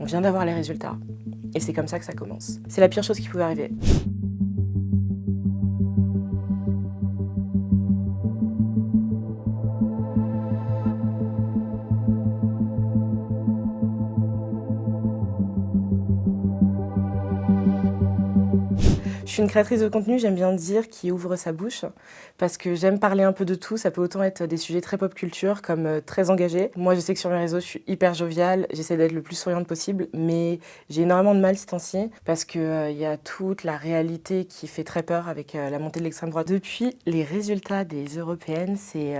On vient d'avoir les résultats. Et c'est comme ça que ça commence. C'est la pire chose qui pouvait arriver. Je suis une créatrice de contenu, j'aime bien dire, qui ouvre sa bouche, parce que j'aime parler un peu de tout. Ça peut autant être des sujets très pop culture comme très engagés. Moi, je sais que sur mes réseaux, je suis hyper joviale, j'essaie d'être le plus souriante possible, mais j'ai énormément de mal ce temps-ci, parce qu'il y a toute la réalité qui fait très peur avec la montée de l'extrême droite. Depuis les résultats des européennes, c'est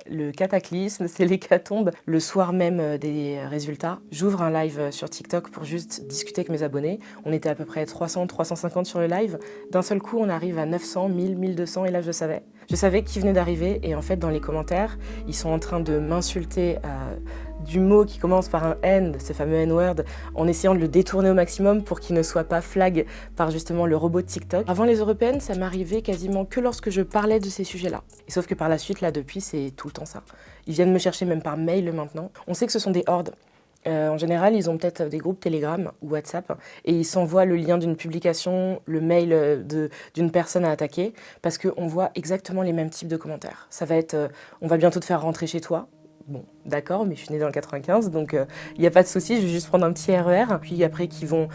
le cataclysme, c'est l'hécatombe. Le soir même des résultats, j'ouvre un live sur TikTok pour juste discuter avec mes abonnés. On était à peu près 300, 350 sur le live. D'un seul coup, on arrive à 900, 1000, 1200 et là, je savais. Je savais qui venait d'arriver et en fait, dans les commentaires, ils sont en train de m'insulter du mot qui commence par un N, ce fameux N-word, en essayant de le détourner au maximum pour qu'il ne soit pas flag par justement le robot de TikTok. Avant les européennes, ça m'arrivait quasiment que lorsque je parlais de ces sujets-là. Et sauf que par la suite, là, depuis, c'est tout le temps ça. Ils viennent me chercher même par mail maintenant. On sait que ce sont des hordes. En général, ils ont peut-être des groupes Telegram ou WhatsApp et ils s'envoient le lien d'une publication, le mail d'une personne à attaquer parce qu'on voit exactement les mêmes types de commentaires. Ça va être on va bientôt te faire rentrer chez toi. Bon, d'accord, mais je suis née dans le 95, donc il n'y a pas de souci, je vais juste prendre un petit RER. Puis après, qui vont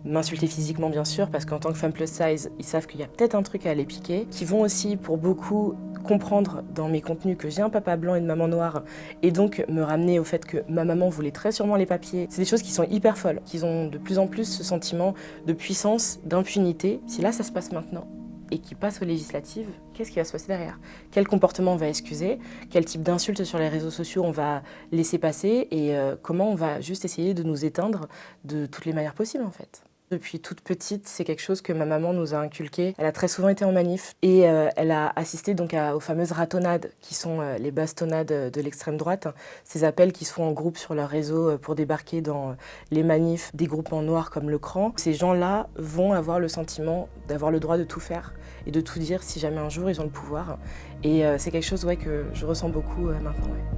m'insulter physiquement, bien sûr, parce qu'en tant que femme plus size, ils savent qu'il y a peut-être un truc à aller piquer. Qui vont aussi, pour beaucoup, comprendre dans mes contenus que j'ai un papa blanc et une maman noire, et donc me ramener au fait que ma maman voulait très sûrement les papiers. C'est des choses qui sont hyper folles, qu'ils ont de plus en plus ce sentiment de puissance, d'impunité. Si là, ça se passe maintenant, et qui passe aux législatives, qu'est-ce qui va se passer derrière? Quel comportement on va excuser? Quel type d'insultes sur les réseaux sociaux on va laisser passer? Et comment on va juste essayer de nous éteindre de toutes les manières possibles, en fait? Depuis toute petite, c'est quelque chose que ma maman nous a inculqué. Elle a très souvent été en manif et elle a assisté donc aux fameuses ratonnades qui sont les bastonnades de l'extrême droite. Ces appels qui se font en groupe sur leur réseau pour débarquer dans les manifs des groupes en noir comme le CRAN. Ces gens-là vont avoir le sentiment d'avoir le droit de tout faire et de tout dire si jamais un jour ils ont le pouvoir. Et c'est quelque chose que je ressens beaucoup maintenant. Ouais.